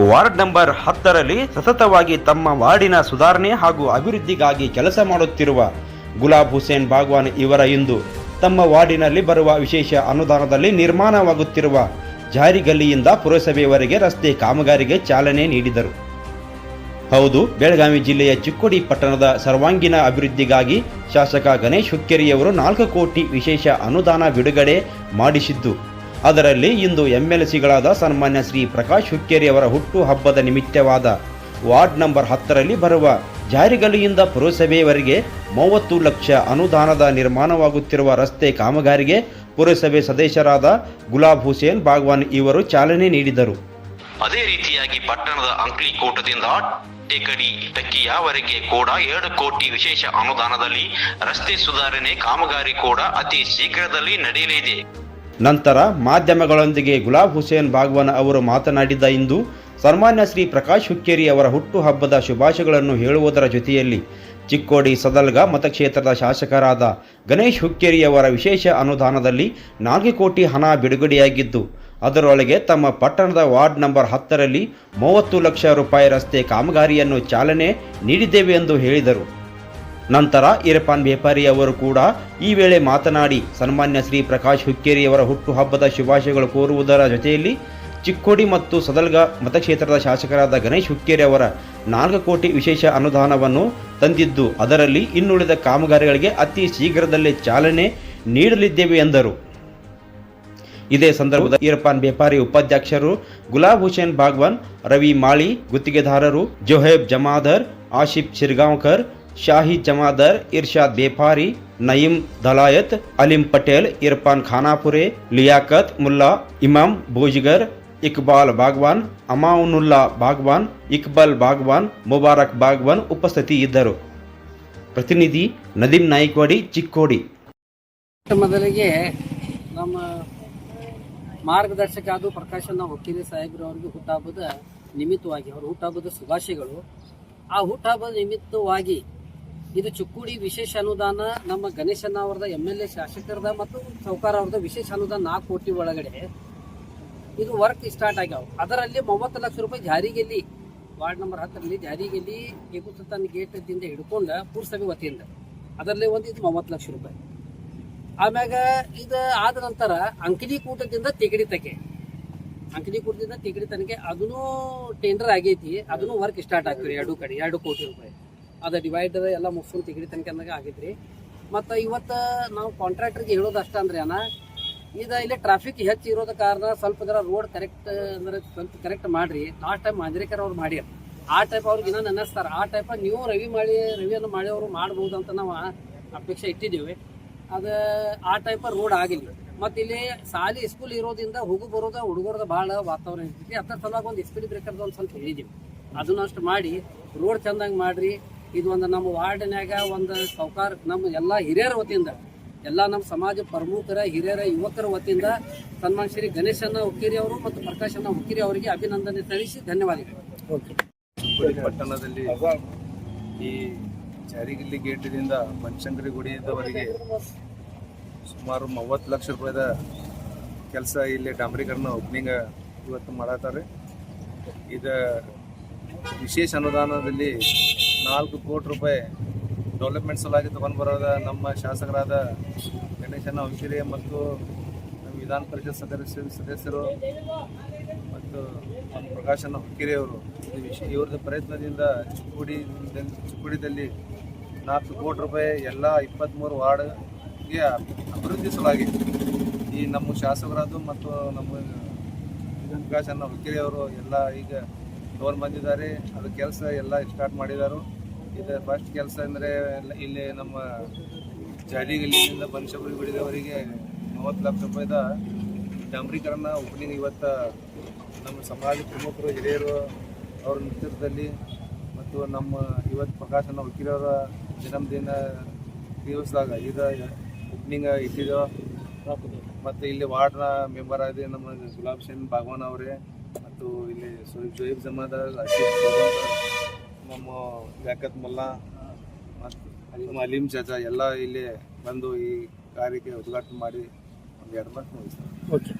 Ward number 10ರಲ್ಲಿ ಸತತವಾಗಿ ತಮ್ಮ ವಾರ್ಡಿನ ಸುಧಾರಣೆ ಹಾಗೂ ಅಭಿವೃದ್ಧಿಗಾಗಿ ಕೆಲಸ ಮಾಡುತ್ತಿರುವ ಗುಲಾಬ್ ಹುಸೇನ್ ಬಾಗ್ವಾನ್ ಇವರ ಇಂದು ತಮ್ಮ ವಾರ್ಡಿನಲ್ಲಿ ಬರುವ ವಿಶೇಷ ಅನುದಾನದಲ್ಲಿ ನಿರ್ಮಾಣವಾಗುತ್ತಿರುವ ಜಾರಿಗಲ್ಲಿಯಿಂದ ಪುರಸಭೆಯವರೆಗೆ ರಸ್ತೆ ಕಾಮಗಾರಿಗೆ ಚಾಲನೆ ನೀಡಿದರು. ಹೌದು, ಬೆಳಗಾವಿ ಜಿಲ್ಲೆಯ ಚಿಕ್ಕೋಡಿ ಪಟ್ಟಣದ ಸರ್ವಾಂಗೀಣ ಅಭಿವೃದ್ಧಿಗಾಗಿ ಶಾಸಕ ಗಣೇಶ್ ಹುಕ್ಕೇರಿಯವರು 4 ಕೋಟಿ ವಿಶೇಷ ಅನುದಾನ ಬಿಡುಗಡೆ ಮಾಡಿಸಿದ್ದು, ಅದರಲ್ಲಿ ಇಂದು ಎಂಎಲ್ಸಿಗಳಾದ ಸನ್ಮಾನ್ಯ ಶ್ರೀ ಪ್ರಕಾಶ್ ಹುಕ್ಕೇರಿಯವರ ಹುಟ್ಟು ಹಬ್ಬದ ನಿಮಿತ್ತವಾದ ವಾರ್ಡ್ ನಂಬರ್ 10ರಲ್ಲಿ ಬರುವ ಜಾರಿಗಲ್ಲಿಯಿಂದ ಪುರಸಭೆಯವರೆಗೆ 30 ಲಕ್ಷ ಅನುದಾನದ ನಿರ್ಮಾಣವಾಗುತ್ತಿರುವ ರಸ್ತೆ ಕಾಮಗಾರಿಗೆ ಪುರಸಭೆ ಸದಸ್ಯರಾದ ಗುಲಾಬ್ ಹುಸೇನ್ ಬಾಗ್ವಾನ್ ಇವರು ಚಾಲನೆ ನೀಡಿದರು. ಅದೇ ರೀತಿಯಾಗಿ ಪಟ್ಟಣದ ಅಂಕ್ಲಿಕೋಟದಿಂದ ಟೇಕಡಿ ಟಕ್ಕಿಯವರೆಗೆ ಕೂಡ 2 ಕೋಟಿ ವಿಶೇಷ ಅನುದಾನದಲ್ಲಿ ರಸ್ತೆ ಸುಧಾರಣೆ ಕಾಮಗಾರಿ ಕೂಡ ಅತಿ ಶೀಘ್ರದಲ್ಲಿ ನಡೆಯಲಿದೆ. ನಂತರ ಮಾಧ್ಯಮಗಳೊಂದಿಗೆ ಗುಲಾಬ್ ಹುಸೇನ್ ಬಾಗ್ವಾನ್ ಅವರು ಮಾತನಾಡಿದ ಇಂದು ಸನ್ಮಾನ್ಯ ಶ್ರೀ ಪ್ರಕಾಶ್ ಹುಕ್ಕೇರಿ ಅವರ ಹುಟ್ಟು ಹಬ್ಬದ ಶುಭಾಶಯಗಳನ್ನು ಹೇಳುವುದರ ಜೊತೆಯಲ್ಲಿ ಚಿಕ್ಕೋಡಿ ಸದಲ್ಗ ಮತಕ್ಷೇತ್ರದ ಶಾಸಕರಾದ ಗಣೇಶ್ ಹುಕ್ಕೇರಿಯವರ ವಿಶೇಷ ಅನುದಾನದಲ್ಲಿ 4 ಕೋಟಿ ಹಣ ಬಿಡುಗಡೆಯಾಗಿದ್ದು, ಅದರೊಳಗೆ ತಮ್ಮ ಪಟ್ಟಣದ ವಾರ್ಡ್ ನಂಬರ್ 10ರಲ್ಲಿ 30 ಲಕ್ಷ ರೂಪಾಯಿ ರಸ್ತೆ ಕಾಮಗಾರಿಯನ್ನು ಚಾಲನೆ ನೀಡಿದ್ದೇವೆ ಎಂದು ಹೇಳಿದರು. ನಂತರ ಇರಪಾನ್ ಬೇಪಾರಿ ಅವರು ಕೂಡ ಈ ವೇಳೆ ಮಾತನಾಡಿ ಸನ್ಮಾನ್ಯ ಶ್ರೀ ಪ್ರಕಾಶ್ ಹುಕ್ಕೇರಿಯವರ ಹುಟ್ಟು ಹಬ್ಬದ ಶುಭಾಶಯಗಳು ಕೋರುವುದರ ಜೊತೆಯಲ್ಲಿ ಚಿಕ್ಕೋಡಿ ಮತ್ತು ಸದಲ್ಗ ಮತಕ್ಷೇತ್ರದ ಶಾಸಕರಾದ ಗಣೇಶ್ ಹುಕ್ಕೇರಿ ಅವರ 4 ಕೋಟಿ ವಿಶೇಷ ಅನುದಾನವನ್ನು ತಂದಿದ್ದು, ಅದರಲ್ಲಿ ಇನ್ನುಳಿದ ಕಾಮಗಾರಿಗಳಿಗೆ ಅತಿ ಶೀಘ್ರದಲ್ಲೇ ಚಾಲನೆ ನೀಡಲಿದ್ದೇವೆ ಎಂದರು. ಇದೇ ಸಂದರ್ಭದಲ್ಲಿ ಇರಪಾನ್ ಬೇಪಾರಿ ಉಪಾಧ್ಯಕ್ಷರು ಗುಲಾಬ್ ಹುಸೇನ್ ಬಾಗ್ವಾನ್, ರವಿ ಮಾಳಿ ಗುತ್ತಿಗೆದಾರರು, ಜೋಹೇಬ್ ಜಮಾದರ್, ಆಶಿಫ್ ಶಿರ್ಗಾಂವ್ಕರ್, ಶಾಹಿದ್ ಜಮಾದರ್, ಇರ್ಷಾದ್ ಬೇಪಾರಿ, ನಯೀಂ ದಲಾಯತ್, ಅಲಿಂ ಪಟೇಲ್, ಇರ್ಫಾನ್ ಖಾನಾಪುರೆ, ಲಿಯಾಕತ್ ಮುಲ್ಲಾ, ಇಮಾಮ್ ಬೋಜ್ಗರ್, ಇಕ್ಬಾಲ್ ಬಾಗ್ವಾನ್, ಅಮಾನುಲ್ಲಾ ಬಾಗ್ವಾನ್, ಇಕ್ಬಾಲ್ ಬಾಗ್ವಾನ್, ಮುಬಾರಕ್ ಬಾಗ್ವಾನ್ ಉಪಸ್ಥಿತಿ ಇದ್ದರು. ಪ್ರತಿನಿಧಿ ನದೀಂ ನಾಯ್ಕವಾಡಿ, ಚಿಕ್ಕೋಡಿ. ಮೊದಲಿಗೆ ನಮ್ಮ ಮಾರ್ಗದರ್ಶಕ ಆದ ಪ್ರಕಾಶನ ಹುಕ್ಕೇರಿ ಸಾಹೇಬ್ರವರಿಗೆ ಹುಟ್ಟುಹಬ್ಬದ ನಿಮಿತ್ತವಾಗಿ ಅವರ ಹುಟ್ಟುಹಬ್ಬದ ಶುಭಾಶಯಗಳು. ಆ ಹುಟ್ಟುಹಬ್ಬದ ನಿಮಿತ್ತವಾಗಿ ಇದು ಚಿಕ್ಕೋಡಿ ವಿಶೇಷ ಅನುದಾನ ನಮ್ಮ ಗಣೇಶನ ಅವರದ MLA ಶಾಸಕರದ ಮತ್ತು ಸೌಕಾರ ಅವ್ರದ ವಿಶೇಷ ಅನುದಾನ 4 ಕೋಟಿ ಒಳಗಡೆ ಇದು ವರ್ಕ್ ಸ್ಟಾರ್ಟ್ ಆಗ್ಯಾವ. ಅದರಲ್ಲಿ 30 ಲಕ್ಷ ರೂಪಾಯಿ ಜಾರಿಗೆಲ್ಲಿ ವಾರ್ಡ್ ನಂಬರ್ 10ರಲ್ಲಿ ಜಾರಿಗೆಲ್ಲಿ ಏಕುತನ್ ಗೇಟ್ದಿಂದ ಹಿಡ್ಕೊಂಡ ಪುರಸಭೆ ವತಿಯಿಂದ ಅದರಲ್ಲಿ ಒಂದು ಇದು 30 ಲಕ್ಷ ರೂಪಾಯಿ. ಆಮ್ಯಾಗ ಇದು ಆದ ನಂತರ ಅಂಕಲಿಕೂಟದಿಂದ ಅಂಕಲಿಕೂಟದಿಂದ ತಿಗಡಿ ತನಕ ಅದನ್ನು ಟೆಂಡರ್ ಆಗೈತಿ. ಅದನ್ನು ವರ್ಕ್ ಸ್ಟಾರ್ಟ್ ಆಗ್ತದೆ 2 ಕೋಟಿ ರೂಪಾಯಿ. ಅದು ಡಿವೈಡರ್ ಎಲ್ಲ ಮುಗಿಸ್ಕೊಂಡು ತಿಗಡಿ ತನಕ ಆಗೈತ್ರಿ. ಮತ್ತು ಇವತ್ತು ನಾವು ಕಾಂಟ್ರಾಕ್ಟರ್ಗೆ ಹೇಳೋದು ಅಷ್ಟ ಅಂದ್ರೆ ಇಲ್ಲಿ ಟ್ರಾಫಿಕ್ ಹೆಚ್ಚು ಇರೋದ ಕಾರಣ ಸ್ವಲ್ಪ ರೋಡ್ ಕರೆಕ್ಟ್ ಅಂದ್ರೆ ಸ್ವಲ್ಪ ಕರೆಕ್ಟ್ ಮಾಡ್ರಿ. ಲಾಸ್ಟ್ ಟೈಮ್ ಮಾಂಜರೇಕರ್ ಅವ್ರು ಮಾಡ್ಯಾರ, ಆ ಟೈಪ್ ಅವ್ರಿಗೆ ಇನ್ನೂ ನೆನೆಸ್ತಾರೆ. ಆ ಟೈಪ್ ನೀವು ರವಿಯನ್ನು ಮಾಡಿಯವರು ಮಾಡ್ಬೋದು ಅಂತ ನಾವು ಅಪೇಕ್ಷೆ ಇಟ್ಟಿದ್ದೀವಿ. ಅದು ಆ ಟೈಪ್ ರೋಡ್ ಆಗಿಲ್ಲ. ಮತ್ತು ಇಲ್ಲಿ ಸಾಲಿ ಸ್ಕೂಲ್ ಇರೋದ್ರಿಂದ ಹೋಗು ಬರೋದ ಹುಡುಗರದ ಭಾಳ ವಾತಾವರಣ ಇರ್ತೈತಿ. ಅದರ ಸಲುವಾಗಿ ಒಂದು ಸ್ಪೀಡ್ ಬ್ರೇಕರ್ದು ಒಂದು ಸ್ವಲ್ಪ ಹೇಳಿದ್ದೀವಿ. ಅದನ್ನ ಅಷ್ಟು ಮಾಡಿ ರೋಡ್ ಚೆಂದಂಗೆ ಮಾಡಿರಿ. ಇದು ಒಂದು ನಮ್ಮ ವಾರ್ಡ್ನ್ಯಾಗ ಒಂದು ಸೌಕಾರ ನಮ್ಮ ಎಲ್ಲ ಹಿರಿಯರ ವತಿಯಿಂದ, ಎಲ್ಲ ನಮ್ಮ ಸಮಾಜ ಪ್ರಮುಖರ ಹಿರಿಯರ ಯುವಕರ ವತಿಯಿಂದ ಸನ್ಮಾನ್ ಶ್ರೀ ಗಣೇಶನ ಹುಕ್ಕೇರಿ ಅವರು ಮತ್ತು ಪ್ರಕಾಶನ ಹುಕ್ಕೇರಿ ಅವರಿಗೆ ಅಭಿನಂದನೆ ಸಲ್ಲಿಸಿ ಧನ್ಯವಾದಗಳು. ಚಿಕ್ಕೋಡಿ ಪಟ್ಟಣದಲ್ಲಿ ಈ ಜಾರಿಗಲ್ಲಿ ಗೇಟಿನಿಂದ ಬನಶಂಕರಿ ಗುಡಿಯವರೆಗೆ ಸುಮಾರು 30 ಲಕ್ಷ ರೂಪಾಯಿದ ಕೆಲಸ ಇಲ್ಲಿ ಡಾಂಬರೀಕರಣ ಓಪನಿಂಗ್ ಇವತ್ತು ಮಾಡತ್ತಾರೆ. ಇದು ವಿಶೇಷ ಅನುದಾನದಲ್ಲಿ 4 ಕೋಟಿ ರೂಪಾಯಿ ಡೆವಲಪ್ಮೆಂಟ್ ಸಲುವಾಗಿ ತಗೊಂಡು ಬರೋದ ನಮ್ಮ ಶಾಸಕರಾದ ಗಣೇಶನ ಹುಕ್ಕೇರಿ ಮತ್ತು ನಮ್ಮ ವಿಧಾನ ಪರಿಷತ್ ಸದಸ್ಯರು ಮತ್ತು ಪ್ರಕಾಶನ ಹುಕ್ಕೇರಿ ಅವರು ಇವ್ರದ್ದು ಪ್ರಯತ್ನದಿಂದ ಚಿಕ್ಕೋಡಿದಲ್ಲಿ 4 ಕೋಟಿ ರೂಪಾಯಿ ಎಲ್ಲ 23 ವಾರ್ಡ್ಗೆ ಅಭಿವೃದ್ಧಿ ಸಲುವಾಗಿ ಈ ನಮ್ಮ ಶಾಸಕರಾದ ಮತ್ತು ನಮ್ಮ ಪ್ರಕಾಶನ ಹುಕ್ಕೇರಿ ಅವರು ಎಲ್ಲ ಈಗ ಲೋನ್ ಬಂದಿದ್ದಾರೆ. ಅದು ಕೆಲಸ ಎಲ್ಲ ಸ್ಟಾರ್ಟ್ ಮಾಡಿದ್ದಾರೆ. ಇದು ಫಸ್ಟ್ ಕೆಲಸ ಅಂದರೆ ಇಲ್ಲಿ ನಮ್ಮ ಜಾರಿಗಲ್ಲಿಯಿಂದ ಬನಶಂಕರಿ ಗುಡಿದವರಿಗೆ 30 ಲಕ್ಷ ರೂಪಾಯಿದ ಡಾಂಬರೀಕರಣ ಓಪನಿಂಗ್ ಇವತ್ತು ನಮ್ಮ ಸಮಾಜ ಪ್ರಮುಖರು ಹಿರಿಯರು ಅವ್ರ ನೇತೃತ್ವದಲ್ಲಿ ಮತ್ತು ನಮ್ಮ ಇವತ್ತು ಪ್ರಕಾಶನ ಹುಕ್ಕೇರಿಯವರ ಜನ್ಮದಿನ ದಿವಸದಾಗ ಇದು ಓಪನಿಂಗ್ ಇಟ್ಟಿದ್ದೆವು. ಮತ್ತು ಇಲ್ಲಿ ವಾರ್ಡ್ನ ಮೆಂಬರ್ ಆದ ನಮ್ಮ ಗುಲಾಬ್ ಹುಸೇನ್ ಬಾಗ್ವಾನ್ ಅವರೇ ಮತ್ತು ಇಲ್ಲಿ ಜೋಹೇಬ್ ಜಮಾದಾರ್, ನಮ್ಮ ಲಿಯಾಕತ್ ಮುಲ್ಲಾ ಮತ್ತು ನಮ್ಮ ಅಲೀಂ ಚಾಚಾ ಎಲ್ಲ ಇಲ್ಲಿ ಬಂದು ಈ ಕಾರ್ಯಕ್ಕೆ ಉದ್ಘಾಟನೆ ಮಾಡಿ ಒಂದು 2 ಮಾತು ಮುಗಿಸ್ತಾರೆ. ಓಕೆ.